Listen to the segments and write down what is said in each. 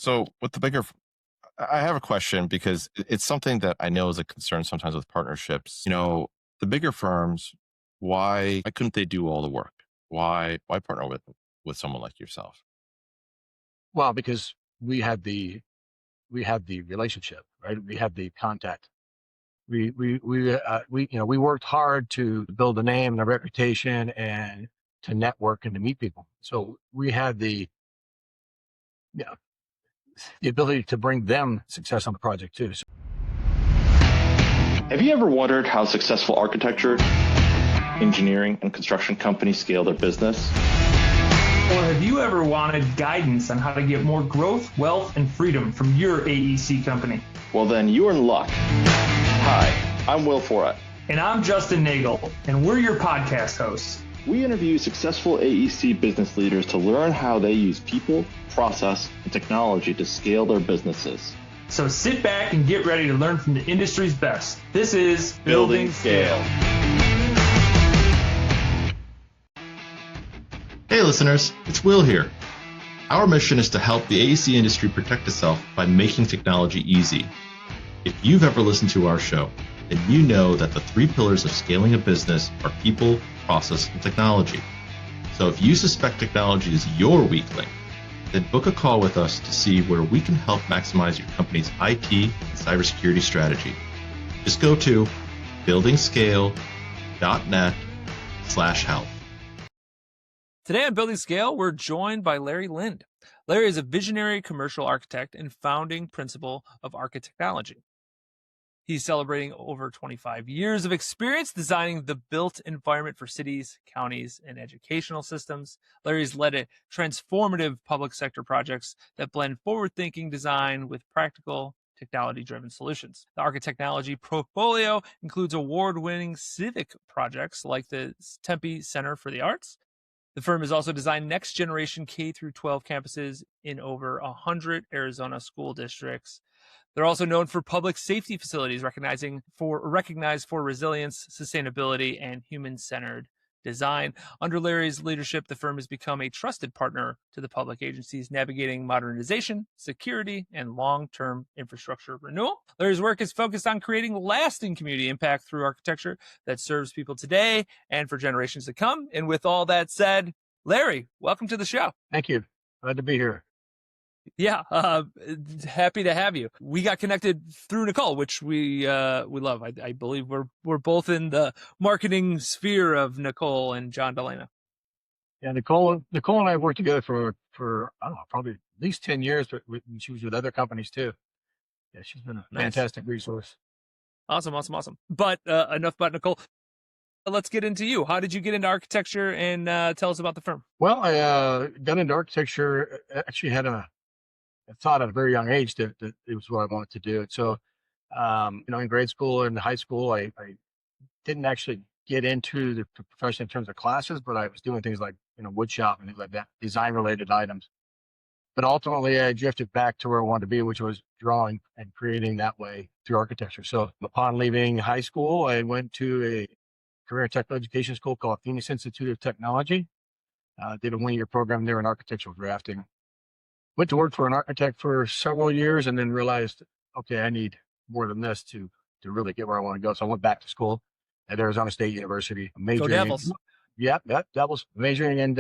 So with the bigger, I have a question because it's something that I know is a concern sometimes with partnerships. The bigger firms, why couldn't they do all the work? Why partner with someone like yourself? Well, because we had the relationship, right? We had the contact. We worked hard to build a name and a reputation and to network and to meet people. So we had yeah, the ability to bring them success on the project too. So, Have you ever wondered how successful architecture, engineering, and construction companies scale their business? Or have you ever wanted guidance on how to get more growth, wealth, and freedom from your AEC company? Well, then you're in luck. Hi, I'm Will Forat. And I'm Justin Nagel, and we're your podcast hosts. We interview successful AEC business leaders to learn how they use people, process, and technology to scale their businesses. So sit back and get ready to learn from the industry's best. This is Building Scale. Hey listeners, it's Will here. Our mission is to help the AEC industry protect itself by making technology easy. If you've ever listened to our show, then you know that the three pillars of scaling a business are people, process, and technology. So if you suspect technology is your weak link, then book a call with us to see where we can help maximize your company's IT and cybersecurity strategy. Just go to buildingscale.net/help. Today on Building Scale, we're joined by Larry Lind. Larry is a visionary commercial architect and founding principal of Architechnology. He's celebrating over 25 years of experience designing the built environment for cities, counties, and educational systems. Larry's led a transformative public sector projects that blend forward-thinking design with practical, technology-driven solutions. The Architechnology portfolio includes award-winning civic projects like the Tempe Center for the Arts. The firm has also designed next-generation K-12 campuses in over 100 Arizona school districts. They're also known for public safety facilities, recognized for resilience, sustainability, and human-centered design. Under Larry's leadership, the firm has become a trusted partner to the public agencies navigating modernization, security, and long-term infrastructure renewal. Larry's work is focused on creating lasting community impact through architecture that serves people today and for generations to come. And with all that said, Larry, welcome to the show. thank you. Glad to be here. Yeah, happy to have you. We got connected through Nicole, which we love. I believe we're both in the marketing sphere of Nicole and John Delano. Yeah, Nicole and I have worked together for I don't know, probably at least 10 years, but she was with other companies too. Yeah, she's been a Nice. fantastic resource. Awesome. But enough about Nicole. Let's get into you. How did you get into architecture, and tell us about the firm? Well, I got into architecture. Actually, had a thought at a very young age that it was what I wanted to do. So, in grade school and high school, I didn't actually get into the profession in terms of classes, but I was doing things like, wood shop and things like that, design related items. But ultimately I drifted back to where I wanted to be, which was drawing and creating that way through architecture. So upon leaving high school, I went to a career and technical education school called Phoenix Institute of Technology. Did a 1-year program there in architectural drafting. Went to work for an architect for several years and then realized, okay, I need more than this to really get where I want to go. So I went back to school at Arizona State University, Go Devils. Devils, majoring in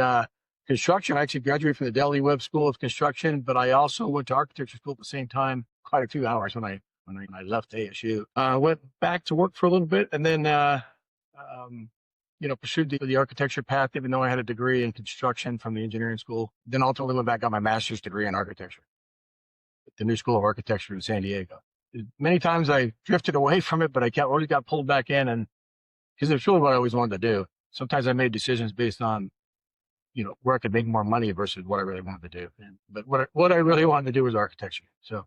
construction. I actually graduated from the Delhi Webb School of Construction, but I also went to architecture school at the same time, quite a few hours when I left ASU. Went back to work for a little bit and then, pursued the architecture path, even though I had a degree in construction from the engineering school. Then ultimately went back, got my master's degree in architecture at the New School of Architecture in San Diego. Many times I drifted away from it, but I always got pulled back in, and because it's really what I always wanted to do. Sometimes I made decisions based on, where I could make more money versus what I really wanted to do. But what I really wanted to do was architecture. So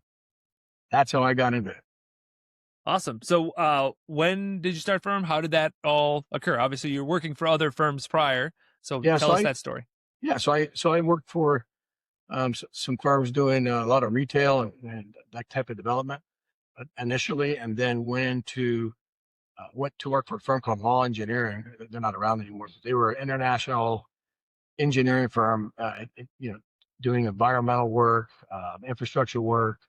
that's how I got into it. Awesome. So when did you start firm? How did that all occur? Obviously, you're working for other firms prior. So tell us that story. Yeah. So I worked for some firms doing a lot of retail and that type of development initially, and then went to work for a firm called Law Engineering. They're not around anymore. They were an international engineering firm, doing environmental work, infrastructure work,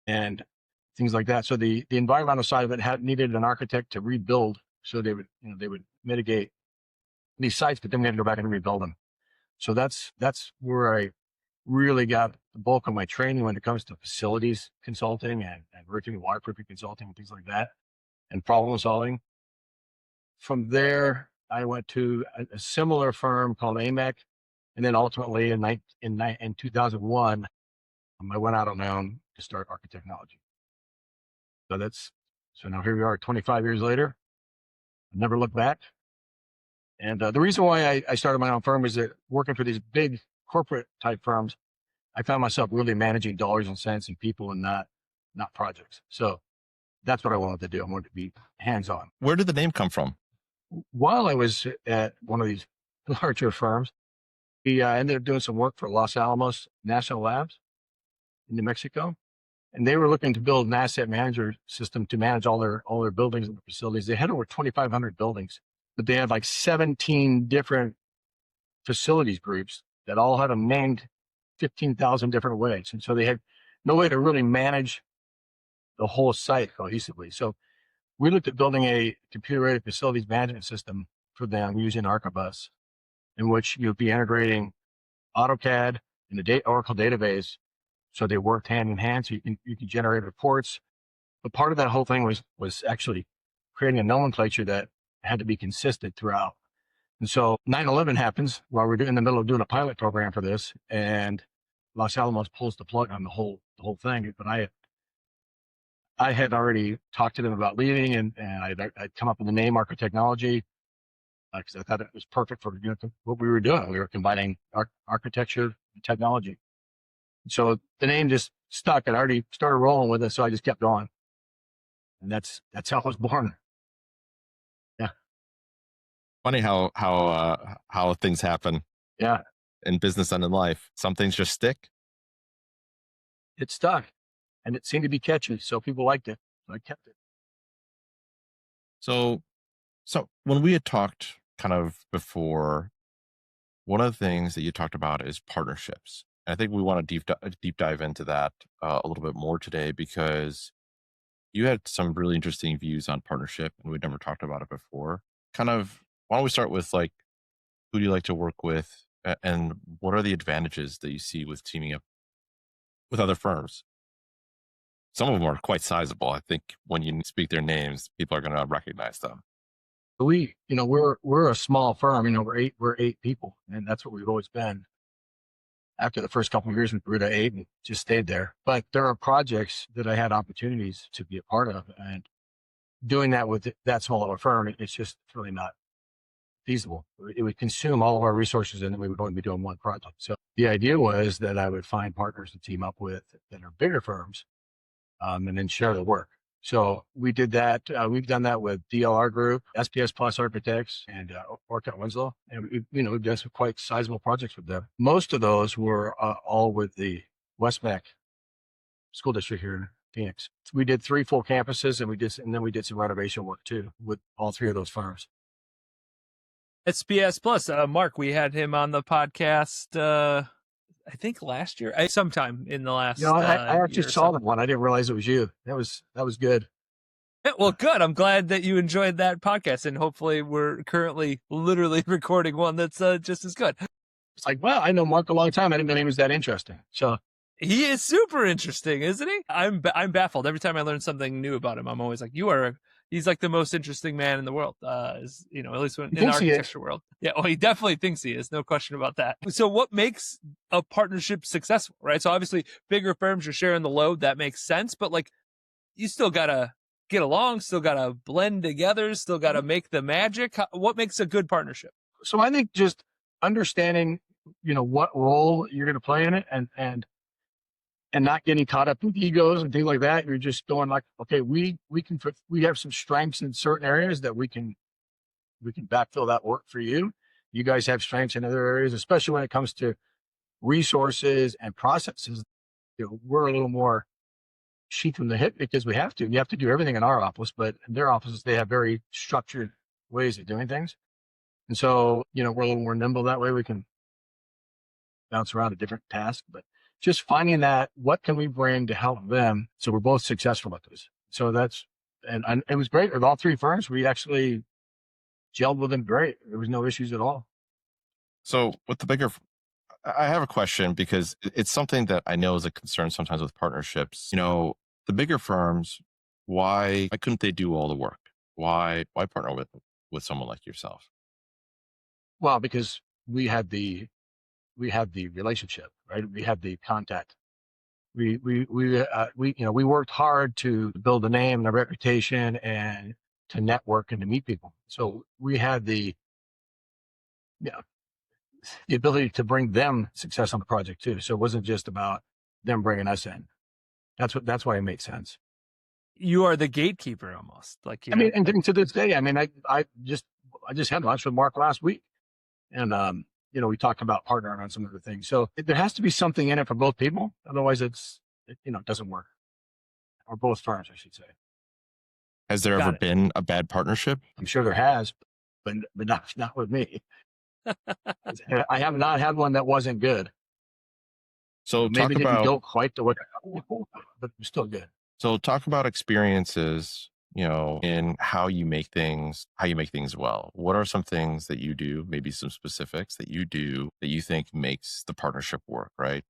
and things like that. So the environmental side of it needed an architect to rebuild, so they would mitigate these sites, but then we had to go back and rebuild them. So that's where I really got the bulk of my training when it comes to facilities consulting and roofing and waterproofing consulting and things like that, and problem solving. From there, I went to a similar firm called AMEC, and then ultimately in 2001, I went out on my own to start Architechnology. So now here we are 25 years later. I've never looked back. And the reason why I started my own firm is that working for these big corporate type firms, I found myself really managing dollars and cents and people and not projects. So that's what I wanted to do. I wanted to be hands-on. Where did the name come from? While I was at one of these larger firms, we ended up doing some work for Los Alamos National Labs in New Mexico. And they were looking to build an asset manager system to manage all their buildings and facilities. They had over 2,500 buildings, but they had like 17 different facilities groups that all had them named 15,000 different ways. And so they had no way to really manage the whole site cohesively. So we looked at building a computer-aided facilities management system for them using Archibus, in which you'd be integrating AutoCAD and the Oracle database. So they worked hand in hand. So you can generate reports. But part of that whole thing was actually creating a nomenclature that had to be consistent throughout. And so 9/11 happens while we're in the middle of doing a pilot program for this, and Los Alamos pulls the plug on the whole thing. But I had already talked to them about leaving, and I'd come up with the name Architechnology because I thought it was perfect for what we were doing. We were combining architecture and technology. So the name just stuck. I'd already started rolling with it, so I just kept going, and that's how I was born. Yeah, Funny how things happen. Yeah, in business and in life. Some things just stick. it stuck, and it seemed to be catchy, so people liked it. So I kept it. So when we had talked kind of before, one of the things that you talked about is partnerships. And I think we want to deep dive into that a little bit more today, because you had some really interesting views on partnership, and we'd never talked about it before. Kind of, why don't we start with like, who do you like to work with, and what are the advantages that you see with teaming up with other firms? Some of them are quite sizable. I think when you speak their names, people are going to recognize them. We're a small firm. We're eight people, and that's what we've always been. After the first couple of years, we grew to 8 and just stayed there. But there are projects that I had opportunities to be a part of, and doing that with that small of a firm, it's just really not feasible. It would consume all of our resources, and then we would only be doing one project. So the idea was that I would find partners to team up with that are bigger firms, and then share the work. So we did that. We've done that with DLR Group, SPS Plus Architects, and Orcutt Winslow. And we've done some quite sizable projects with them. Most of those were all with the Westmac School District here in Phoenix. We did 3 full campuses, and then we did some renovation work too with all 3 of those firms. SPS Plus, Mark, we had him on the podcast. I think last year, sometime in the last. I actually saw that one. I didn't realize it was you. That was good. Yeah, well, good. I'm glad that you enjoyed that podcast, and hopefully we're currently literally recording one that's just as good. It's like, well, I know Mark a long time. I didn't know he was that interesting. So he is super interesting, isn't he? I'm baffled every time I learn something new about him. I'm always like, he's like the most interesting man in the world. At least in the architecture world. Yeah. Oh, he definitely thinks he is. No question about that. So what makes a partnership successful, right? So obviously bigger firms are sharing the load. That makes sense. But like, you still got to get along, still got to blend together, still got to make the magic. What makes a good partnership? So I think just understanding, what role you're going to play in it, and not getting caught up with egos and things like that. You're just going like, okay, we have some strengths in certain areas that we can backfill that work for you. You guys have strengths in other areas, especially when it comes to resources and processes. We're a little more sheet from the hip because we have to. You have to do everything in our office, but in their offices, they have very structured ways of doing things. And so, we're a little more nimble that way. We can bounce around to different tasks, but just finding that what can we bring to help them so we're both successful at this. So and it was great with all three firms. We actually gelled with them great. There was no issues at all. So with the bigger, I have a question because it's something that I know is a concern sometimes with partnerships. The bigger firms, why couldn't they do all the work? Why partner with someone like yourself? Well, because we had the relationship, right? We had the contact. We worked hard to build a name and a reputation and to network and to meet people. So we had the ability to bring them success on the project too. So it wasn't just about them bringing us in. That's why it made sense. You are the gatekeeper almost. Like, I mean, and to this day, I mean, I just had lunch with Mark last week, and we talked about partnering on some of the things. So there has to be something in it for both people. Otherwise, it doesn't work. Or both firms, I should say. Has there ever been a bad partnership? I'm sure there has, but not with me. I have not had one that wasn't good. So Maybe didn't go quite to what, but it was still good. So talk about experiences, in how you make things well. What are some things that you do, maybe some specifics that you do that you think makes the partnership work, right?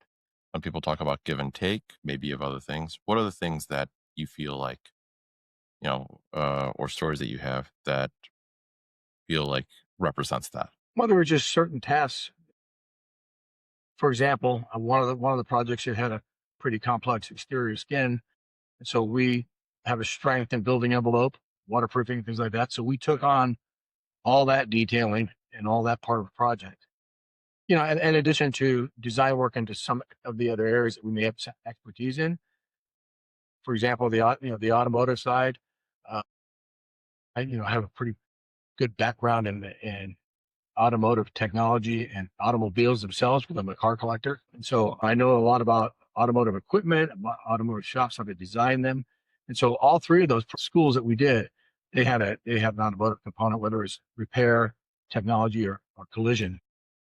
When people talk about give and take, maybe of other things, what are the things that you feel like, or stories that you have that feel like represents that? Well, there were just certain tasks. For example, one of the projects, it had a pretty complex exterior skin. And so we have a strength in building envelope, waterproofing, things like that. So we took on all that detailing and all that part of the project. And in addition to design work into some of the other areas that we may have expertise in. For example, the automotive side, I have a pretty good background in automotive technology and automobiles themselves because I'm a car collector. And so I know a lot about automotive equipment, about automotive shops, how to design them. And so all three of those schools that we did, they have an automotive component, whether it's repair, technology, or collision.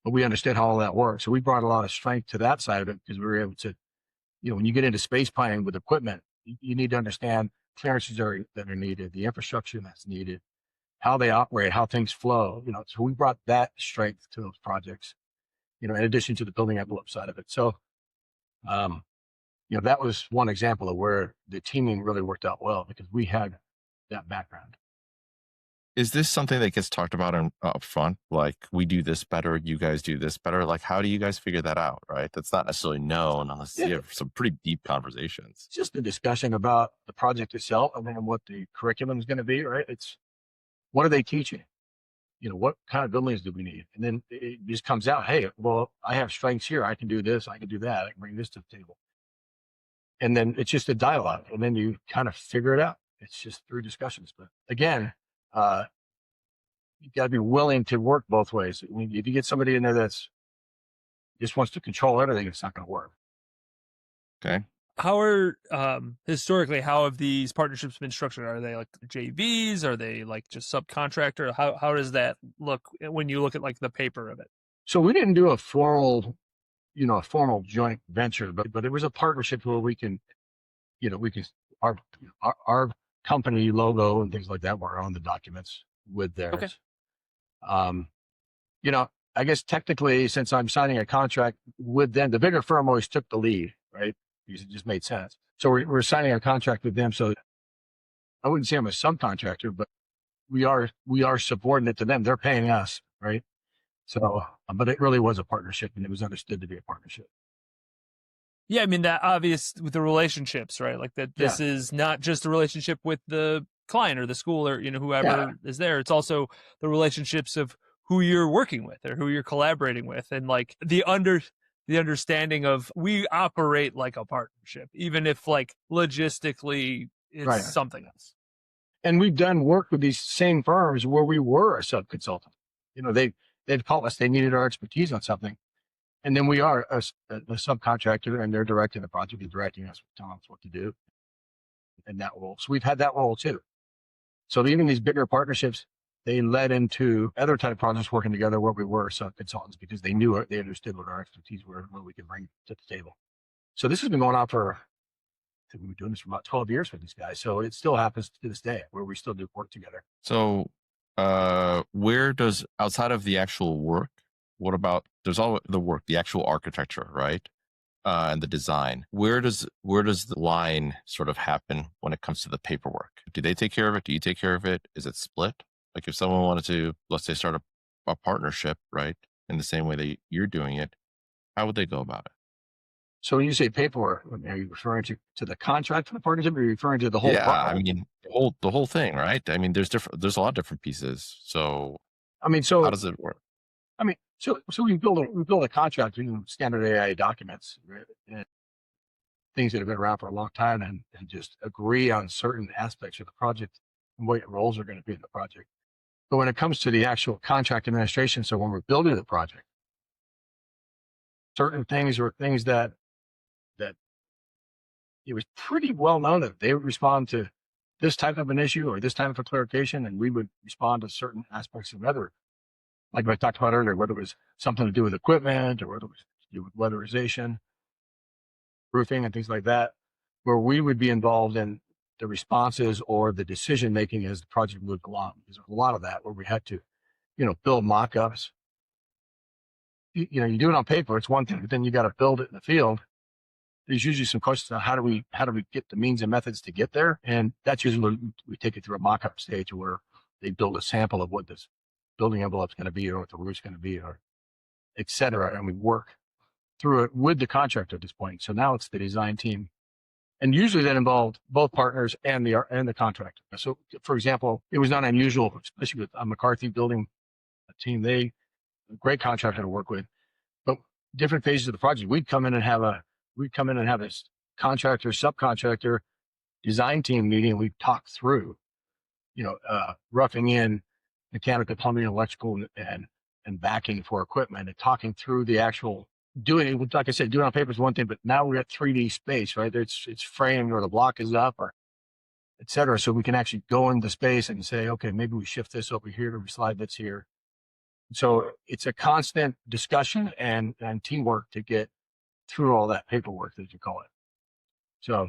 But we understood how all that works. So we brought a lot of strength to that side of it because we were able to, when you get into space planning with equipment, you need to understand clearances that are needed, the infrastructure that's needed, how they operate, how things flow. So we brought that strength to those projects, in addition to the building envelope side of it. So, that was one example of where the teaming really worked out well because we had that background. Is this something that gets talked about up front? Like, we do this better, you guys do this better. Like, how do you guys figure that out? Right. That's not necessarily known unless you have some pretty deep conversations. It's just a discussion about the project itself and then what the curriculum is going to be. Right. It's what are they teaching? What kind of buildings do we need? And then it just comes out, hey, well, I have strengths here. I can do this. I can do that. I can bring this to the table. And then it's just a dialogue. And then you kind of figure it out. It's just through discussions. But again, you got to be willing to work both ways. If you get somebody in there that's just wants to control everything, it's not going to work. Okay. Historically, how have these partnerships been structured? Are they like JVs? Are they like just subcontractor? How does that look when you look at like the paper of it? So we didn't do a formal joint venture, but it was a partnership where we can our company logo and things like that were on the documents with theirs. Okay. I guess technically, since I'm signing a contract with them, the bigger firm always took the lead, right? Because it just made sense. So we're signing a contract with them. So I wouldn't say I'm a subcontractor, but we are subordinate to them. They're paying us, right? So, but it really was a partnership, and it was understood to be a partnership. Yeah, I mean, that obvious with the relationships, right? Like that this is not just a relationship with the client or the school or whoever is there. It's also the relationships of who you're working with or who you're collaborating with, and like the understanding of we operate like a partnership, even if like logistically it's something else. And we've done work with these same firms where we were a sub-consultant. They'd call us, they needed our expertise on something. And then we are a subcontractor, and they're directing the project, they're directing us, telling us what to do in that role. So we've had that role too. So even these bigger partnerships, they led into other type of projects working together where we were sub-consultants because they knew it, they understood what our expertise were and what we could bring to the table. So this has been going on for, I think we've been doing this for about 12 years with these guys. So it still happens to this day where we still do work together. So, where does, outside of the actual work, what about, there's all the work, the actual architecture, right? And the design. Where does the line sort of happen when it comes to the paperwork? Do they take care of it? Do you take care of it? Is it split? Like if someone wanted to, let's say, start a partnership, right, in the same way that you're doing it, how would they go about it? So when you say paperwork, are you referring to the contract for the partnership, or are you referring to the whole? Yeah, I mean the whole thing, right? I mean, there's a lot of different pieces. So I mean, how does it work? I mean, so we build a contract using standard AI documents, right? And things that have been around for a long time, and just agree on certain aspects of the project and what roles are going to be in the project. But when it comes to the actual contract administration, so when we're building the project, certain things are things that it was pretty well known that they would respond to this type of an issue or this type of a clarification, and we would respond to certain aspects of other, like I talked about earlier, whether it was something to do with equipment or whether it was to do with weatherization, roofing, and things like that, where we would be involved in the responses or the decision making as the project moved along. There's a lot of that where we had to, build mock-ups. You do it on paper, it's one thing, but then you got to build it in the field. There's usually some questions on how do we get the means and methods to get there, and that's usually when we take it through a mock-up stage where they build a sample of what this building envelope is going to be or what the roof's going to be, or et cetera, and we work through it with the contractor at this point. So now it's the design team, and usually that involved both partners and the contractor. So, for example, it was not unusual, especially with McCarthy building a team. They a great contractor to work with, but different phases of the project, we'd come in and have a contractor, subcontractor, design team meeting. We'd talk through, roughing in mechanical, plumbing, electrical, and backing for equipment, and talking through the actual doing it. Like I said, doing it on paper is one thing, but now we're at 3D space, right? It's framed or the block is up or et cetera. So we can actually go into space and say, okay, maybe we shift this over here or we slide this here. So it's a constant discussion and teamwork to get through all that paperwork, as you call it. So,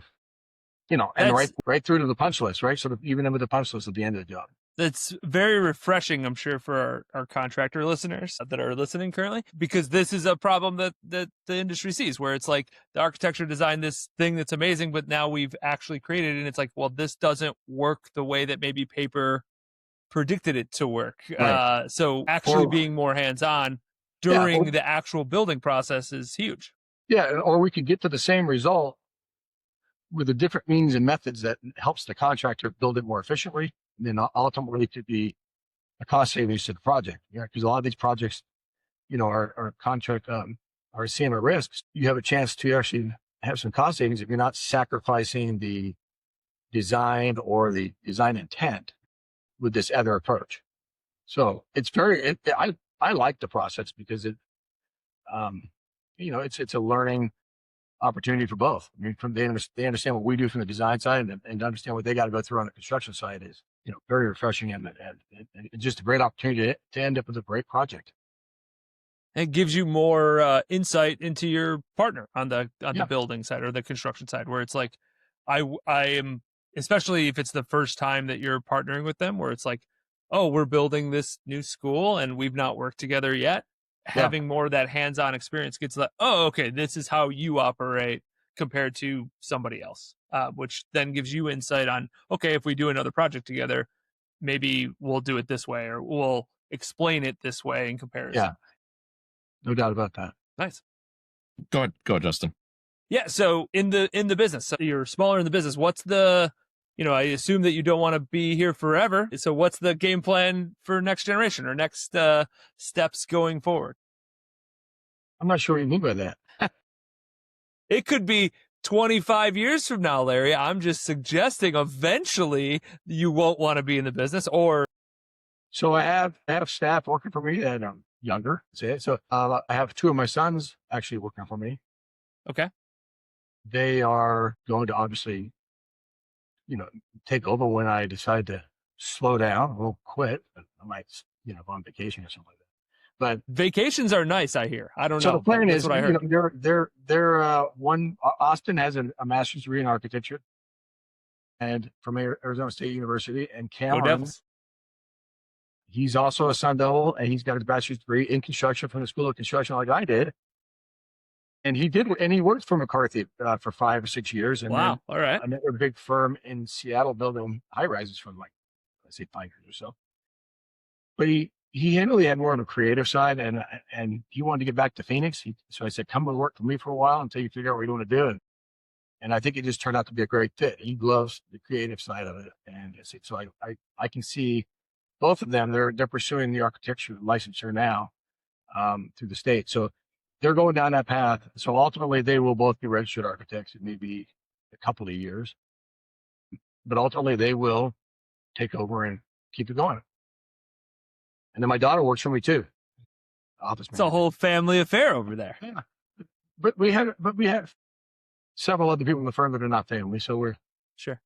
and right through to the punch list, right? So even with the punch list at the end of the job. That's very refreshing, I'm sure, for our contractor listeners that are listening currently, because this is a problem that the industry sees, where it's like the architecture designed this thing that's amazing, but now we've actually created it, and it's like, well, this doesn't work the way that maybe paper predicted it to work. Right. So actually being more hands-on during the actual building process is huge. Yeah, or we could get to the same result with the different means and methods that helps the contractor build it more efficiently, and then ultimately to be a cost savings to the project. Yeah, because a lot of these projects, are contract are CMA risks. You have a chance to actually have some cost savings if you're not sacrificing the design or the design intent with this other approach. So it's I like the process because it's a learning opportunity for both. I mean, they understand what we do from the design side and understand what they got to go through on the construction side is, very refreshing and just a great opportunity to end up with a great project. It gives you more insight into your partner on the building side or the construction side, where it's like, I am, especially if it's the first time that you're partnering with them, where it's like, oh, we're building this new school and we've not worked together yet. Having more of that hands-on experience gets like, oh, okay, this is how you operate compared to somebody else, which then gives you insight on, okay, if we do another project together, maybe we'll do it this way or we'll explain it this way in comparison. Yeah, no doubt about that. Nice. Go ahead, Justin. Yeah. So in the business, so you're smaller in the business. What's the, I assume that you don't want to be here forever. So what's the game plan for next generation or next steps going forward? I'm not sure what you mean by that. It could be 25 years from now, Larry. I'm just suggesting eventually you won't want to be in the business or. So I have staff working for me that are younger. So I have two of my sons actually working for me. Okay. They are going to obviously, take over when I decide to slow down or quit. I might, go on vacation or something like that. But Vacations are nice, I hear. I don't so know, the plan but that's is, what I heard. Austin has a master's degree in architecture and from Arizona State University, and Go Cameron, Devils. he's also a Sun Devil, and he's got his bachelor's degree in construction from the School of Construction, like I did. And he worked for McCarthy for 5 or 6 years, and Wow. then All right. another big firm in Seattle building high rises for like, let's say, 5 years or so. But he really had more on the creative side, and he wanted to get back to Phoenix. So I said, come and work for me for a while until you figure out what you want to do. And I think it just turned out to be a great fit. He loves the creative side of it, and so I can see both of them. They're pursuing the architecture licensure now through the state. So they're going down that path. So ultimately, they will both be registered architects in maybe a couple of years, but ultimately they will take over and keep it going. And then my daughter works for me too, office It's a manager. whole family affair over there. Yeah, but we have several other people in the firm that are not family, so we're Sure.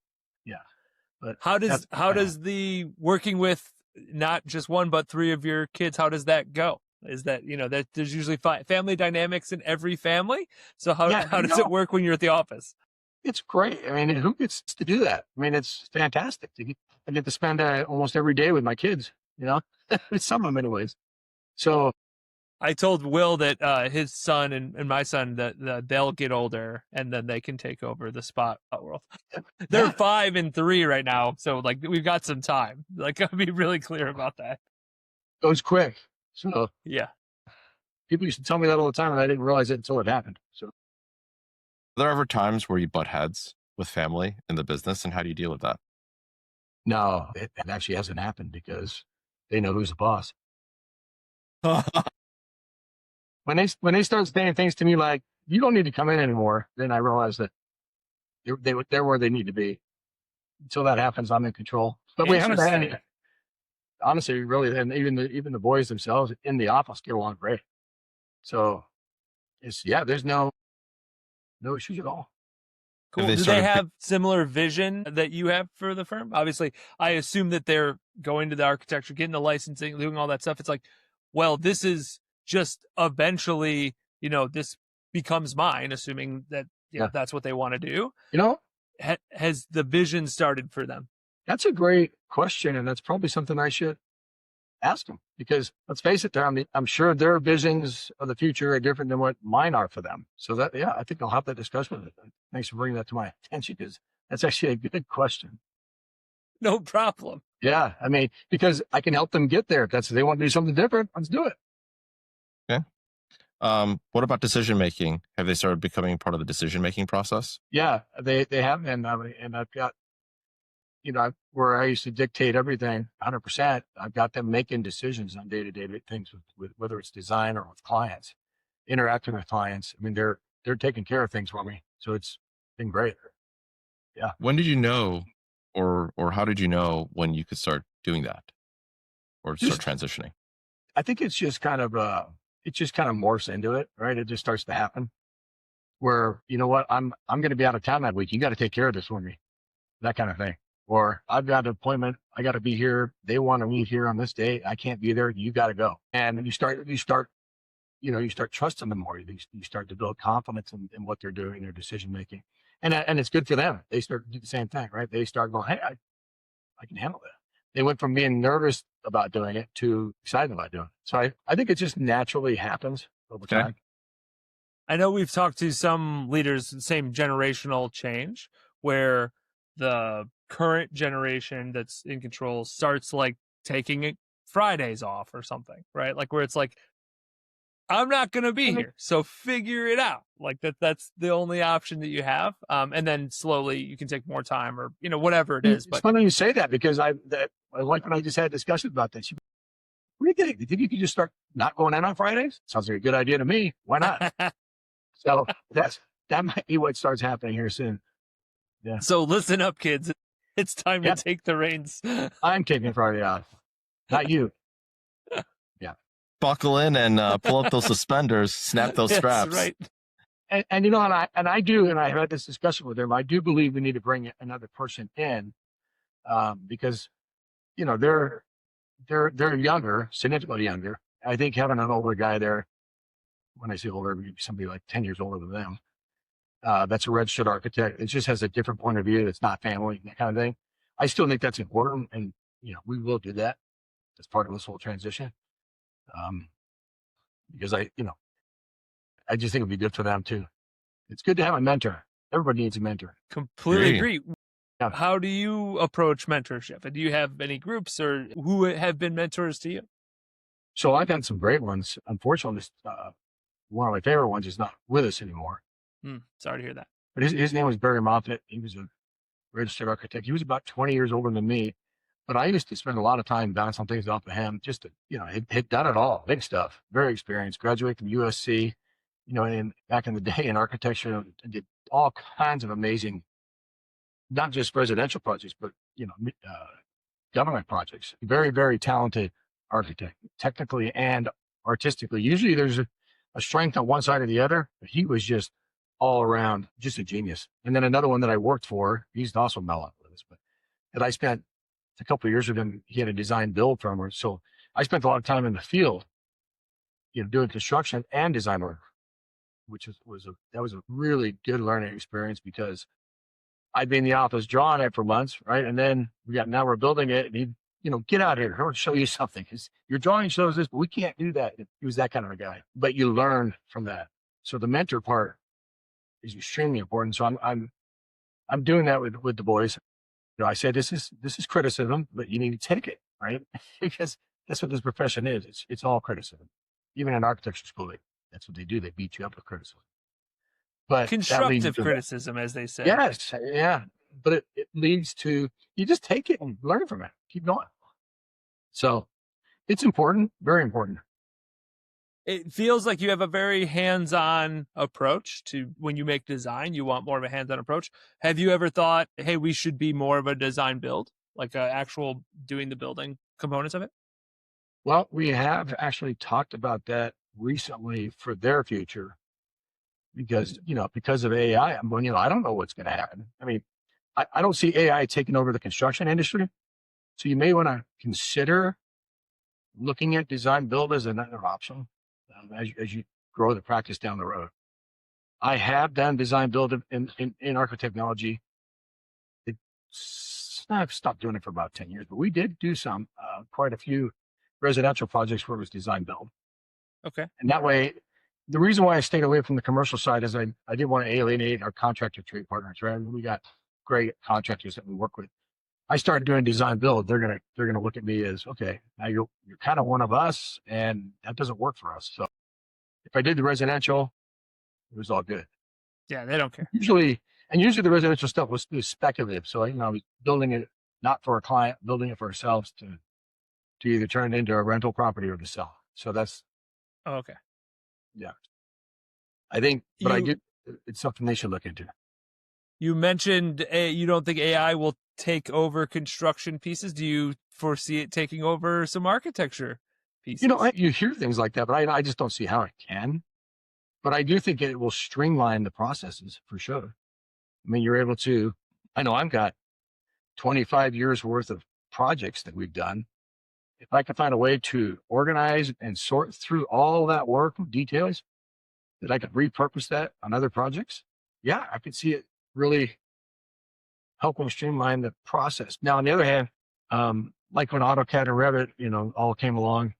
yeah. But How does the working with not just one but three of your kids, how does that go? Is that, that there's usually family dynamics in every family. So how does it work when you're at the office? It's great. I mean, who gets to do that? I mean, it's fantastic. I get to spend almost every day with my kids, some of them anyways. So I told Will that his son and my son that they'll get older and then they can take over the spot world. They're 5 and 3 right now, so like we've got some time. Like I'll be really clear about that. goes quick. So Yeah. people used to tell me that all the time, and I didn't realize it until it happened. So Are there ever times where you butt heads with family in the business, and how do you deal with that? no, it actually hasn't happened because they know who's the boss. When they start saying things to me like, "You don't need to come in anymore," then I realize that they're where they need to be. Until that happens, I'm in control. But we haven't had any. Honestly, really, and even the boys themselves in the office get along great. So there's no issues at all. Cool. Do they have similar vision that you have for the firm? Obviously, I assume that they're going to the architecture, getting the licensing, doing all that stuff. It's like, well, this is just eventually, this becomes mine, assuming that that's what they want to do. Has the vision started for them? That's a great question, and that's probably something I should ask them, because let's face it, I'm sure their visions of the future are different than what mine are for them. So I think I'll have that discussion with them. Thanks for bringing that to my attention, because that's actually a good question. No problem. Yeah, I mean, because I can help them get there. If they want to do something different, let's do it. Okay. What about decision making? Have they started becoming part of the decision making process? Yeah, they have, and I've got, where I used to dictate everything 100%. I've got them making decisions on day-to-day things with whether it's design or with clients, interacting with clients. I mean, they're taking care of things for me, so it's been great. Yeah. When did you know, or how did you know when you could start doing that, or start transitioning? I think it's just kind of morphs into it, right? It just starts to happen. Where what, I'm going to be out of town that week. You got to take care of this for me, that kind of thing. Or I've got an appointment. I got to be here. They want to meet here on this day. I can't be there. You got to go. And you start trusting them more. You start to build confidence in what they're doing, their decision making, and it's good for them. They start to do the same thing, right? They start going, hey, I can handle that. They went from being nervous about doing it to excited about doing it. So I think it just naturally happens over time. I know we've talked to some leaders, same generational change, where the current generation that's in control starts like taking Fridays off or something, right? Like where it's like, I'm not going to be here, so figure it out. Like that's the only option that you have. And then slowly you can take more time or, whatever it is. It's funny you say that, because my wife and I just had a discussion about this. What do you think? You think you could just start not going in on Fridays? Sounds like a good idea to me. Why not? So that might be what starts happening here soon. Yeah. So listen up, kids. It's time to take the reins. I'm taking Friday off, not you. Yeah. Buckle in and pull up those suspenders, snap those straps. Right. And I do, and I had this discussion with them. I do believe we need to bring another person in, because, they're younger, significantly younger. I think having an older guy there, when I say older, maybe somebody like 10 years older than them, that's a registered architect. It just has a different point of view. It's not family, that kind of thing. I still think that's important. And, we will do that as part of this whole transition. Because I just think it'd be good for them too. It's good to have a mentor. Everybody needs a mentor. Completely Agree. agree. Yeah. How do you approach mentorship? And do you have any groups or who have been mentors to you? So I've had some great ones. Unfortunately, one of my favorite ones is not with us anymore. Sorry to hear that. But his name was Barry Moffett. He was a registered architect. He was about 20 years older than me. But I used to spend a lot of time bouncing things off of him just to, he'd done it all, big stuff, very experienced, graduated from USC, and back in the day in architecture, did all kinds of amazing, not just residential projects, but, government projects. Very, very talented architect, technically and artistically. Usually there's a strength on one side or the other, but he was just all around, just a genius. And then another one that I worked for, he's also mellow with us, but that I spent a couple of years with him. He had a design build firm. So I spent a lot of time in the field, doing construction and design work, which was a really good learning experience because I'd be in the office drawing it for months, right? And then now we're building it, and he'd, get out here. I want to show you something. Your drawing shows this, but we can't do that. He was that kind of a guy. But you learn from that. So the mentor part is extremely important. So I'm doing that with the boys. I said this is criticism, but you need to take it, right? Because that's what this profession is. It's all criticism. Even in architecture school, that's what they do. They beat you up with criticism. But constructive criticism, as they say. Yes, yeah. But it leads to, you just take it and learn from it. Keep going. So it's important, very important. It feels like you have a very hands-on approach to when you make design. You want more of a hands-on approach. Have you ever thought, hey, we should be more of a design build, like actual doing the building components of it? Well, we have actually talked about that recently for their future because, because of AI, I'm going, I don't know what's going to happen. I mean, I don't see AI taking over the construction industry. So you may want to consider looking at design build as another option as you grow the practice down the road. I have done design build in Architechnology. I've stopped doing it for about 10 years, but we did do quite a few residential projects where it was design build. Okay. And that way, the reason why I stayed away from the commercial side is I didn't want to alienate our contractor trade partners, right? We got great contractors that we work with. I started doing design build. They're gonna look at me as, okay, now you're kind of one of us, and that doesn't work for us. So if I did the residential, it was all good. Yeah, they don't care. Usually the residential stuff was speculative. So I was building it not for a client, building it for ourselves to either turn it into a rental property or to sell. So that's okay. Yeah. I think, but it's something they should look into. You mentioned you don't think AI will take over construction pieces. Do you foresee it taking over some architecture pieces? You hear things like that, but I just don't see how it can. But I do think it will streamline the processes for sure. I mean, you're able to, I know I've got 25 years worth of projects that we've done. If I can find a way to organize and sort through all that work and details, that I could repurpose that on other projects, yeah, I could see it really helping streamline the process. Now, on the other hand, like when AutoCAD and Revit, all came along,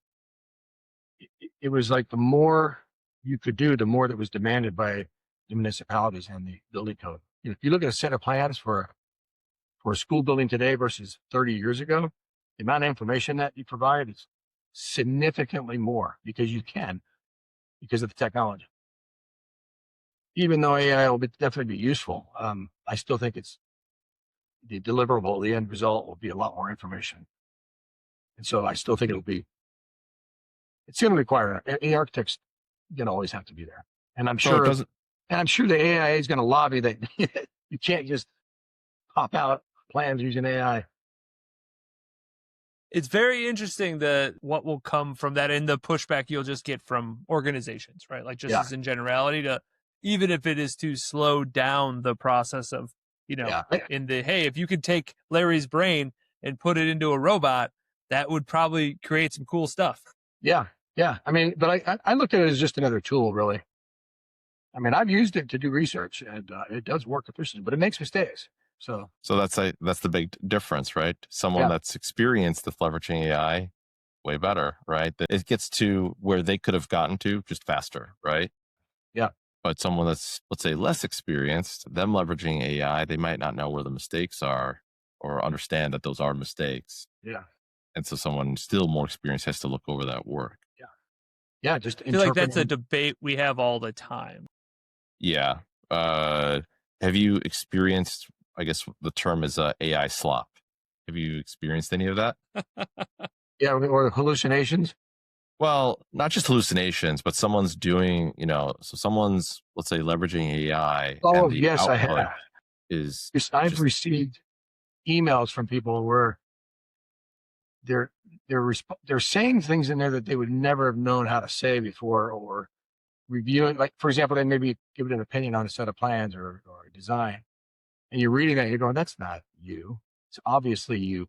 it was like the more you could do, the more that was demanded by the municipalities and the building code. If you look at a set of plans for a school building today versus 30 years ago, the amount of information that you provide is significantly more because of the technology. Even though AI will definitely be useful, I still think it's the deliverable, the end result will be a lot more information. And so I still think it's going to require an architect's going to always have to be there. And I'm sure the AI is going to lobby that you can't just pop out plans using AI. It's very interesting what will come from that and the pushback you'll just get from organizations, right? Like just as in generality even if it is to slow down the process of, hey, if you could take Larry's brain and put it into a robot, that would probably create some cool stuff. Yeah. Yeah. I mean, but I look at it as just another tool, really. I mean, I've used it to do research, and it does work efficiently, but it makes mistakes. So that's the big difference, right? Someone yeah, that's experienced with leveraging AI, way better, right? It gets to where they could have gotten to just faster, right? yeah, But someone that's, let's say, less experienced, them leveraging AI, they might not know where the mistakes are or understand that those are mistakes. yeah, And so someone still more experienced has to look over that work. yeah, yeah. Just I feel like that's a interpreting. debate we have all the time. Yeah. Have you experienced, I guess the term is AI slop. Have you experienced any of that? Yeah, or hallucinations. Well, not just hallucinations, but someone's doing, so someone's, let's say, leveraging AI Oh, and the yes, I output have. is Yes, I've just, received emails from people where they're they're saying things in there that they would never have known how to say before, or reviewing. Like, for example, they maybe give it an opinion on a set of plans or a design, and you're reading that, and you're going, "That's not you. It's obviously you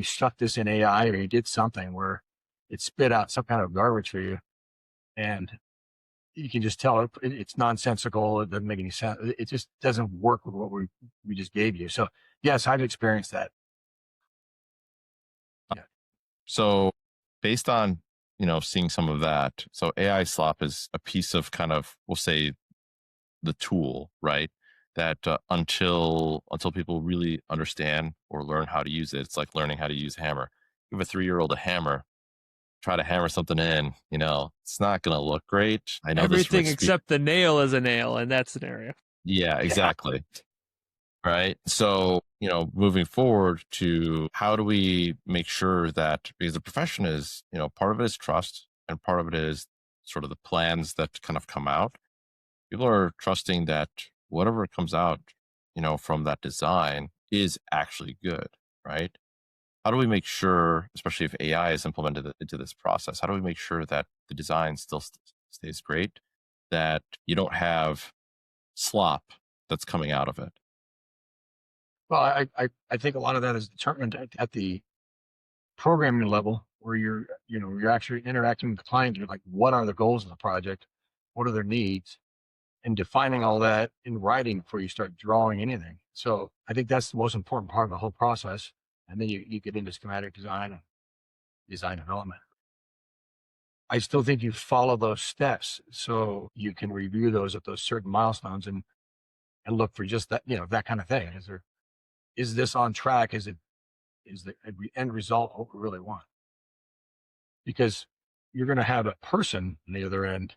stuck this in AI, or you did something where it spit out some kind of garbage for you, and you can just tell it's nonsensical. It doesn't make any sense. It just doesn't work with what we just gave you." So yes, I've experienced that. Yeah. so based on, seeing some of that. So AI slop is a piece of kind of, we'll say, the tool, right? That until people really understand or learn how to use it, it's like learning how to use a hammer. Give a 3-year-old a hammer, try to hammer something in, it's not going to look great. I know this from Everything experience. except the nail is a nail in that scenario. Yeah, Yeah. exactly. Right. So, moving forward to how do we make sure that, because the profession is, part of it is trust and part of it is sort of the plans that kind of come out. People are trusting that whatever comes out, from that design is actually good, right? How do we make sure, especially if AI is implemented into this process, how do we make sure that the design still stays great, that you don't have slop that's coming out of it? Well, I think a lot of that is determined at the programming level, where you're actually interacting with the client. You're like, what are the goals of the project? What are their needs? And defining all that in writing before you start drawing anything. So I think that's the most important part of the whole process. And then you get into schematic design and design development. I still think you follow those steps so you can review those at those certain milestones and look for just that, that kind of thing. Is this on track? Is the end result what we really want? Because you're going to have a person on the other end,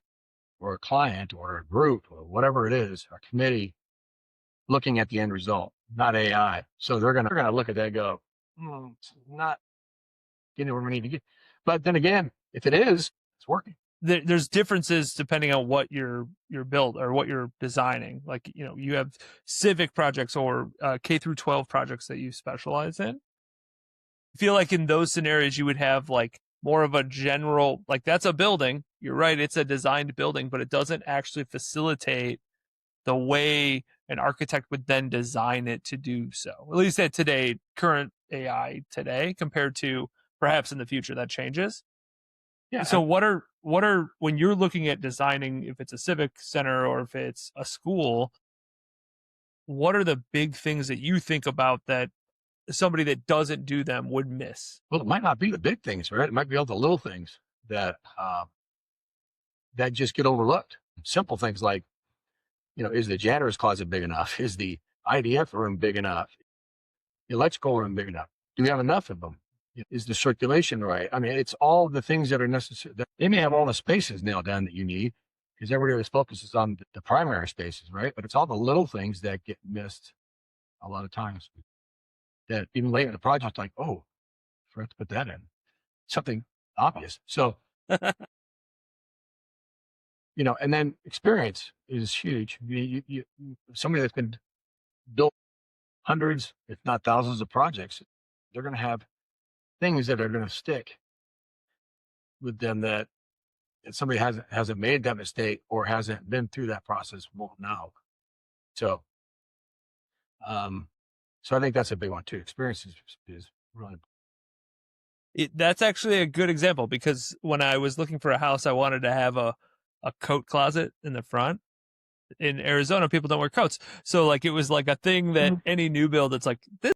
or a client or a group or whatever it is, a committee, looking at the end result, not AI. So they're gonna look at that and go, it's not getting where we need to get. But then again, if it is, it's working. There's differences depending on what you're build or what you're designing. Like, you have civic projects or K through 12 projects that you specialize in. I feel like in those scenarios, you would have like more of a general, like, that's a building. You're right. It's a designed building, but it doesn't actually facilitate the way an architect would then design it to do so. At least at today, current AI today, compared to perhaps in the future that changes. Yeah. So what are when you're looking at designing, if it's a civic center or if it's a school, what are the big things that you think about that somebody that doesn't do them would miss? Well, it might not be the big things, right? It might be all the little things that that just get overlooked. Simple things like, is the janitor's closet big enough? Is the IDF room big enough? The electrical room big enough? Do we have enough of them? Is the circulation right? I mean, it's all the things that are necessary. They may have all the spaces nailed down that you need, because everybody always focuses on the primary spaces, right? But it's all the little things that get missed a lot of times. That even later in the project, like, oh, I forgot to put that in. Something obvious. So, and then experience is huge. Somebody that's been built hundreds, if not thousands of projects, they're going to have things that are going to stick with them that somebody hasn't made that mistake or hasn't been through that process won't know. So, so I think that's a big one too. Experience is really important. That's actually a good example, because when I was looking for a house, I wanted to have a coat closet in the front. In Arizona, people don't wear coats. So like, it was like a thing that any new build, it's like, this,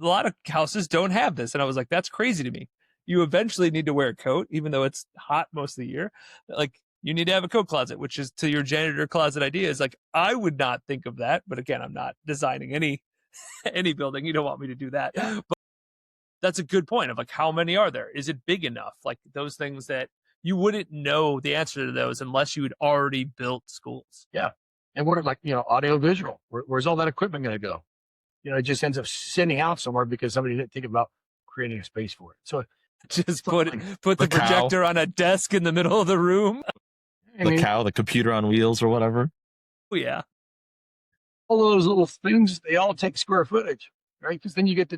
a lot of houses don't have this. And I was like, that's crazy to me. You eventually need to wear a coat, even though it's hot most of the year. Like, you need to have a coat closet, which is to your janitor closet idea. Is like, I would not think of that. But again, I'm not designing any building. You don't want me to do that. Yeah. But that's a good point of like, how many are there? Is it big enough? Like, those things that you wouldn't know the answer to those unless you had already built schools. Yeah. And what, like, audio visual, where's all that equipment going to go? It just ends up sitting out somewhere because somebody didn't think about creating a space for it. So just put the The cow. projector on a desk in the middle of the room. The computer on wheels or whatever. Oh, yeah. All those little things, they all take square footage, right? Because then you get,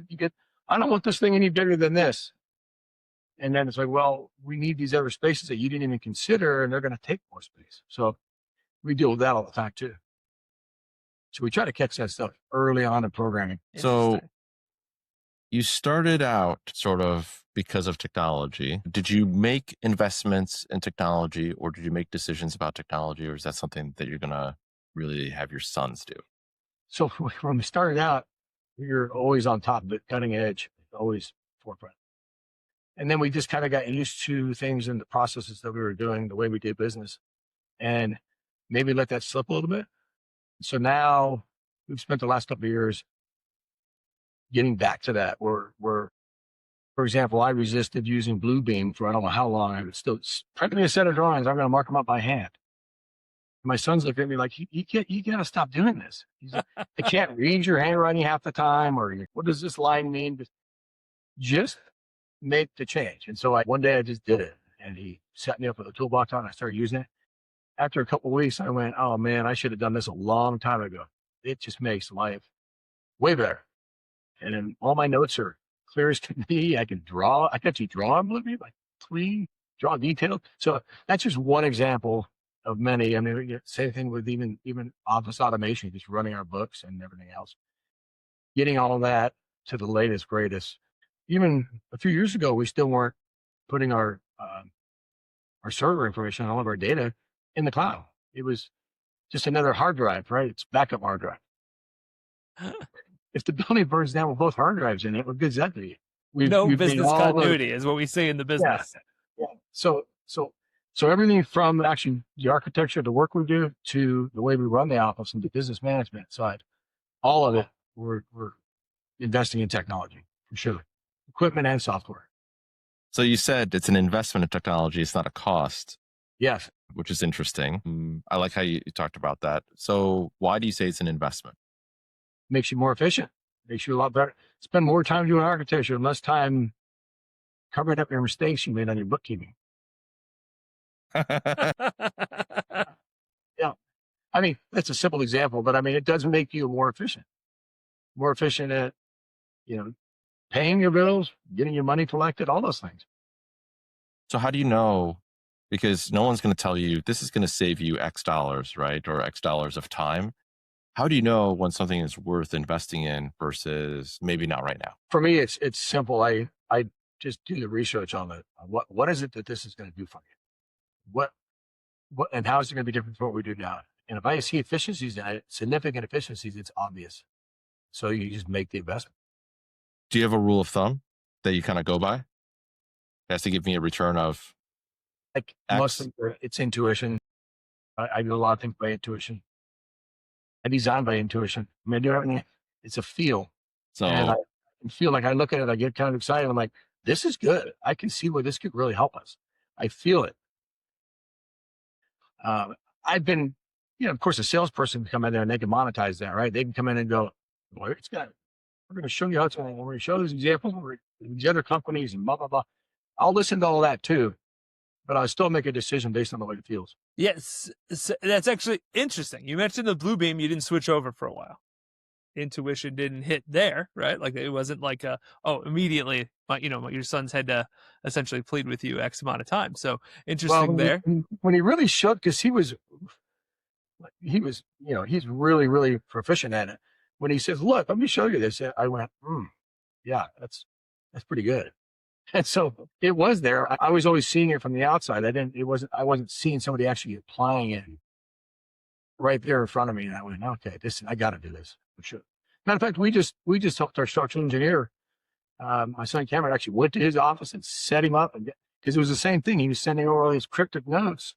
I don't want this thing any bigger than this. And then it's like, well, we need these other spaces that you didn't even consider, and they're going to take more space. So we deal with that all the time too. So we try to catch that stuff early on in programming. So you started out sort of because of technology. Did you make investments in technology, or did you make decisions about technology, or is that something that you're going to really have your sons do? So when we started out, we were always on top of it, cutting edge, always forefront. And then we just kind of got used to things and the processes that we were doing, the way we did business, and maybe let that slip a little bit. So now we've spent the last couple of years getting back to that. We're, for example, I resisted using Bluebeam for I don't know how long. I would still print me a set of drawings. I'm going to mark them up by hand. My sons look at me like, you got to stop doing this. He's like, I can't read your handwriting half the time, or what does this line mean? Just make the change. And so one day I just did it, and he set me up with a toolbox on. I started using it. After a couple of weeks, I went, oh man, I should have done this a long time ago. It just makes life way better. And then all my notes are clear as can be. I can draw. I can actually draw on Bluebeam, like clean, draw detailed. So that's just one example of many. I mean, same thing with even office automation, just running our books and everything else. Getting all of that to the latest, greatest. Even a few years ago, we still weren't putting our server information, all of our data in the cloud. It was just another hard drive, right? It's backup hard drive. If the building burns down with both hard drives in it, what good is that to you? No business continuity is what we say in the business. Yeah. So everything from actually the architecture, the work we do, to the way we run the office and the business management side, all of it, we're investing in technology for sure, equipment and software. So you said it's an investment in technology. It's not a cost. Yes. Which is interesting. I like how you talked about that. So why do you say it's an investment? Makes you more efficient, makes you a lot better. Spend more time doing architecture and less time covering up your mistakes you made on your bookkeeping. Yeah. I mean, that's a simple example, but I mean, it does make you more efficient at, paying your bills, getting your money collected, all those things. So how do you know? Because no one's going to tell you this is going to save you X dollars, right? Or X dollars of time. How do you know when something is worth investing in versus maybe not right now? For me, it's simple. I just do the research on it. What is it that this is going to do for you? What and how is it going to be different from what we do now? And if I see efficiencies in it, significant efficiencies, it's obvious. So you just make the investment. Do you have a rule of thumb that you kind of go by? It has to give me a return of like X. Mostly it's intuition. I do a lot of things by intuition. I design by intuition. I mean, I do everything. It's a feel. So and I feel like I look at it, I get kind of excited. I'm like, this is good. I can see where this could really help us. I feel it. I've been, of course, a salesperson can come in there and they can monetize that, right? They can come in and go, well, we're going to show you how it's going. We're going to show these examples with these other companies and blah, blah, blah. I'll listen to all that too, but I'll still make a decision based on the way it feels. Yes. So that's actually interesting. You mentioned the Bluebeam. You didn't switch over for a while. Intuition didn't hit there, right? Like it wasn't like immediately, your sons had to essentially plead with you X amount of time. So interesting there. When he really showed, because he was, he's really, really proficient at it. When he says, look, let me show you this. I went, yeah, that's pretty good. And so it was there. I was always seeing it from the outside. I wasn't seeing somebody actually applying it right there in front of me. And I went, okay, I got to do this for sure. Matter of fact, we just helped our structural engineer. My son Cameron actually went to his office and set him up, and because it was the same thing. He was sending over all these cryptic notes,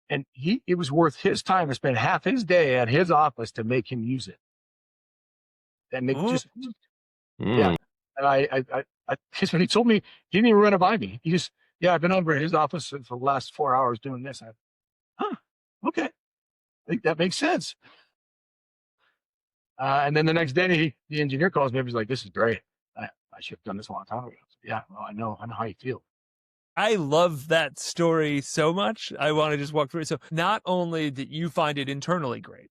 and it was worth his time to spend half his day at his office to make him use it. And make just yeah. And I because when he told me, he didn't even run it by me. He just, I've been over at his office for the last 4 hours doing this. Okay. I think that makes sense. And then the next day, the engineer calls me up. He's like, "This is great. I should have done this a long time ago." Yeah, well, I know how you feel. I love that story so much. I want to just walk through it. So not only that you find it internally great,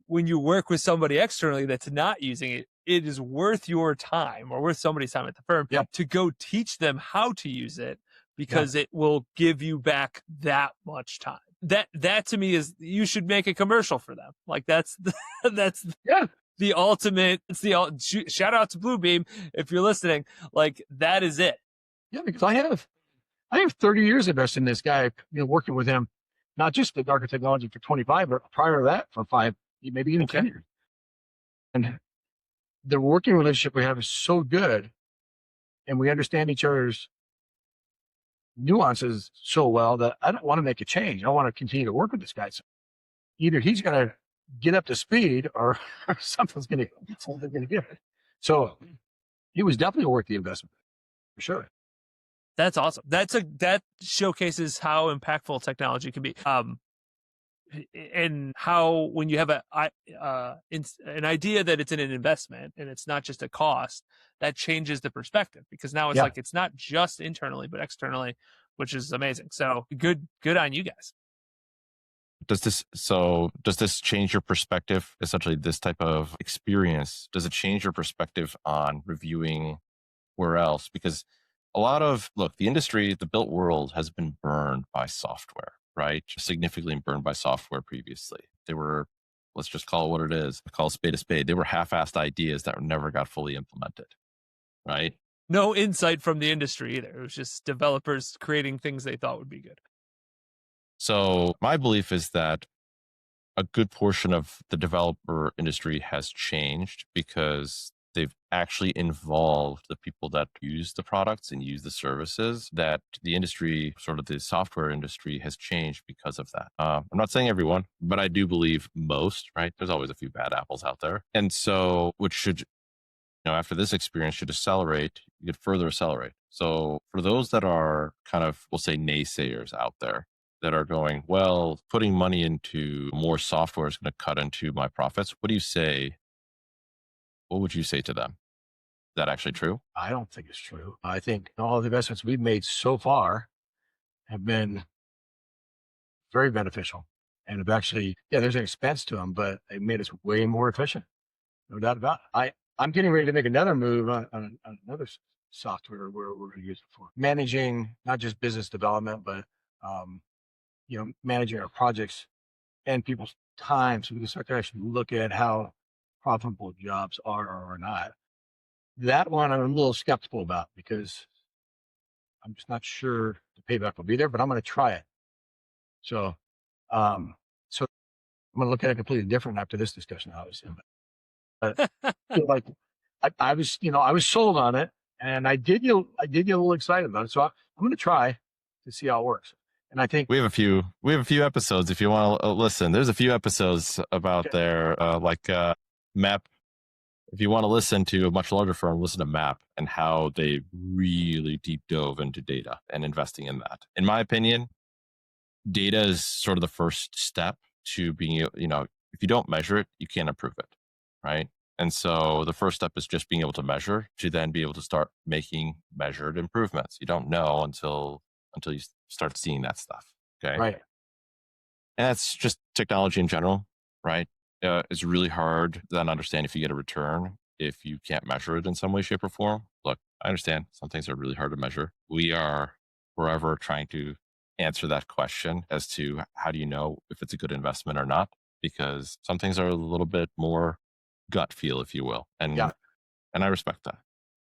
when you work with somebody externally that's not using it, it is worth your time or worth somebody's time at the firm to go teach them how to use it, because it will give you back that much time. That to me is, you should make a commercial for them. Like that's the ultimate. It's shout out to Bluebeam if you're listening. Like that is it. Yeah, because I have 30 years invested in this guy, working with him, not just with Architechnology for 25, but prior to that for 5, maybe even 10 years. And the working relationship we have is so good, and we understand each other's nuances so well that I don't want to make a change. I want to continue to work with this guy. So either he's going to get up to speed, or something's going to give it. So he was definitely worth the investment for sure. That's awesome. That showcases how impactful technology can be. And how, when you have an idea that it's in an investment and it's not just a cost, that changes the perspective, because now it's like, it's not just internally, but externally, which is amazing. So good on you guys. Does this change your perspective? Essentially, this type of experience, does it change your perspective on reviewing where else? Because the industry, the built world has been burned by software, right? Significantly burned by software previously. They were, let's just call it what it is, call a spade a spade. They were half-assed ideas that never got fully implemented, right? No insight from the industry either. It was just developers creating things they thought would be good. So my belief is that a good portion of the developer industry has changed because they've actually involved the people that use the products and use the services. That the industry, sort of the software industry, has changed because of that. I'm not saying everyone, but I do believe most, right? There's always a few bad apples out there. And so, which should, after this experience, should further accelerate. So for those that are kind of, we'll say, naysayers out there, that are going, well, putting money into more software is going to cut into my profits, what would you say to them? Is that actually true? I don't think it's true. I think all the investments we've made so far have been very beneficial, and have actually, there's an expense to them, but they made us way more efficient. No doubt about it. I'm getting ready to make another move on another software where we're going to use it for managing not just business development, but managing our projects and people's time, so we can start to actually look at how profitable jobs are or are not. That one I'm a little skeptical about, because I'm just not sure the payback will be there, but I'm going to try it. So, I'm going to look at it completely different after this discussion, obviously. But like I was sold on it, and I did get a little excited about it. So I'm going to try to see how it works. And I think we have a few episodes. If you want to listen, there's a few episodes about their MAP. If you want to listen to a much larger firm, listen to MAP and how they really deep dove into data and investing in that. In my opinion, data is sort of the first step to being, if you don't measure it, you can't improve it, right? And so the first step is just being able to measure, to then be able to start making measured improvements. You don't know until you start seeing that stuff. Okay. Right. And that's just technology in general, right? It's really hard to then understand if you get a return if you can't measure it in some way, shape, or form. Look, I understand some things are really hard to measure. We are forever trying to answer that question as to how do you know if it's a good investment or not, because some things are a little bit more gut feel, if you will. And I respect that.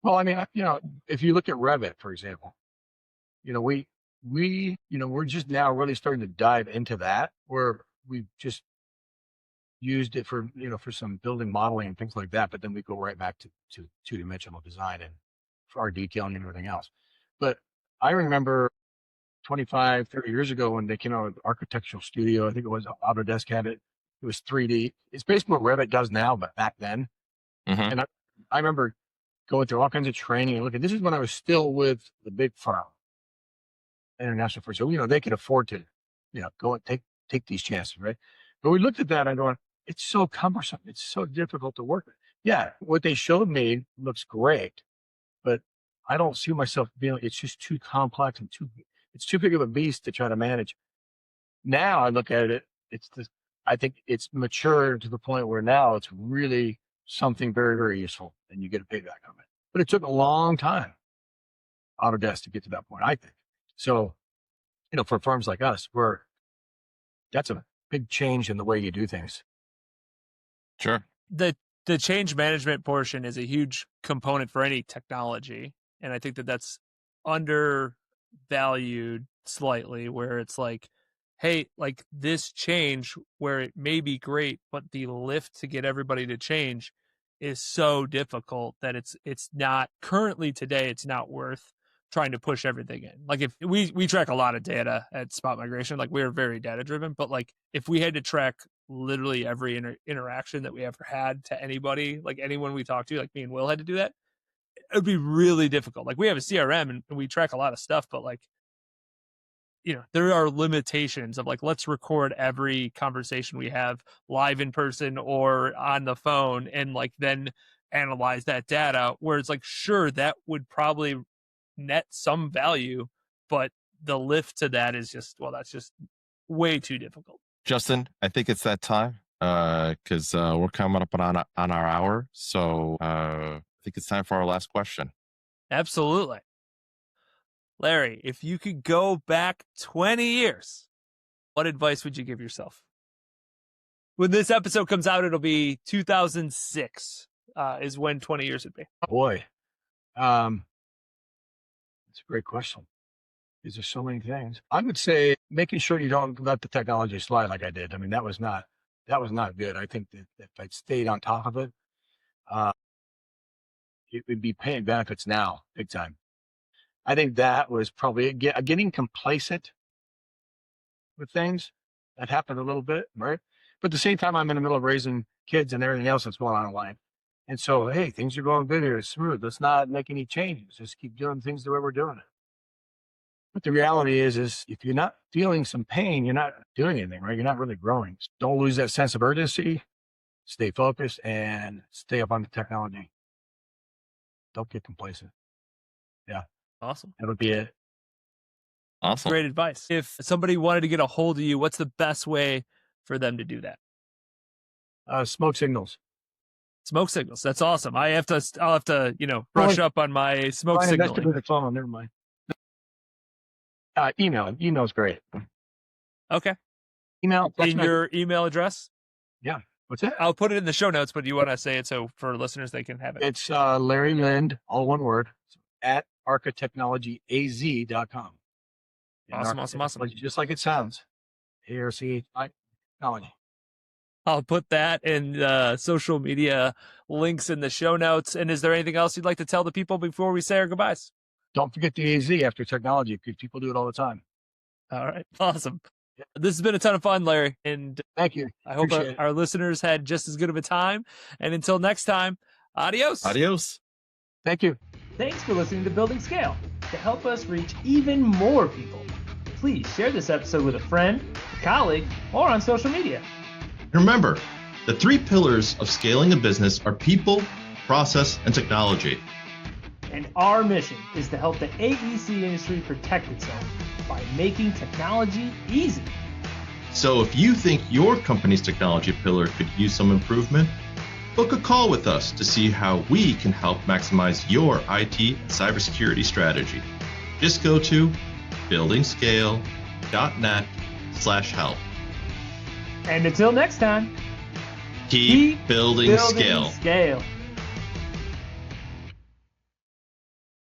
Well, I mean, if you look at Revit, for example, we're just now really starting to dive into that, where we've just used it for some building modeling and things like that. But then we go right back to two-dimensional design and for our detailing and everything else. But I remember 25, 30 years ago when they came out with Architectural Studio, I think it was Autodesk had it. It was 3D. It's basically what Revit does now, but back then. Mhm. And I remember going through all kinds of training and looking. This is when I was still with the big firm, international firm. So, they could afford to, go and take these chances, right? But we looked at that and going, it's so cumbersome. It's so difficult to work with. Yeah, what they showed me looks great, but I don't see myself being, it's just too complex and it's too big of a beast to try to manage. Now I look at it, I think it's matured to the point where now it's really something very, very useful and you get a payback on it. But it took a long time, Autodesk, to get to that point, I think. So, for firms like us, that's a big change in the way you do things. Sure. The change management portion is a huge component for any technology. And I think that's undervalued slightly, where it's like, hey, like this change where it may be great, but the lift to get everybody to change is so difficult that it's not currently today, it's not worth trying to push everything in. Like if we track a lot of data at Spot Migration, like we're very data driven, but like if we had to track literally every interaction that we ever had to anybody, like anyone we talked to, like me and Will had to do that, it would be really difficult. Like we have a CRM and we track a lot of stuff, but like, there are limitations of like, let's record every conversation we have live in person or on the phone and like then analyze that data, where it's like, sure, that would probably net some value, but the lift to that is just, that's just way too difficult. Justin, I think it's that time because we're coming up on our hour. So I think it's time for our last question. Absolutely. Larry, if you could go back 20 years, what advice would you give yourself? When this episode comes out, it'll be 2006 is when 20 years would be. Boy, that's a great question. These are so many things. I would say making sure you don't let the technology slide like I did. I mean, that was not good. I think that if I'd stayed on top of it, it would be paying benefits now, big time. I think that was probably getting complacent with things. That happened a little bit, right? But at the same time, I'm in the middle of raising kids and everything else that's going on in life. And so, hey, things are going good here. It's smooth. Let's not make any changes. Just keep doing things the way we're doing it. But the reality is if you're not feeling some pain, you're not doing anything, right? You're not really growing. So don't lose that sense of urgency. Stay focused and stay up on the technology. Don't get complacent. Yeah. Awesome. That would be it. Awesome. Great advice. If somebody wanted to get a hold of you, what's the best way for them to do that? Smoke signals. Smoke signals. That's awesome. I'll have to, brush up on my smoke signaling. With the phone. Never mind. Email. Email's great. Okay. Email. In your email address? Yeah. What's that? I'll put it in the show notes, but do you want to say it so for listeners they can have it? It's Larry Lind, all one word, at architechnologyaz.com. Awesome. Just like it sounds. ARC technology. I'll put that in social media links in the show notes. And is there anything else you'd like to tell the people before we say our goodbyes? Don't forget the AZ after technology, because people do it all the time. All right. Awesome. This has been a ton of fun, Larry. And thank you. I hope our listeners had just as good of a time. And until next time, adios. Adios. Thank you. Thanks for listening to Building Scale. To help us reach even more people, please share this episode with a friend, a colleague, or on social media. Remember, the 3 pillars of scaling a business are people, process, and technology. And our mission is to help the AEC industry protect itself by making technology easy. So if you think your company's technology pillar could use some improvement, book a call with us to see how we can help maximize your IT and cybersecurity strategy. Just go to buildingscale.net/help. And until next time, Keep building scale. Scale.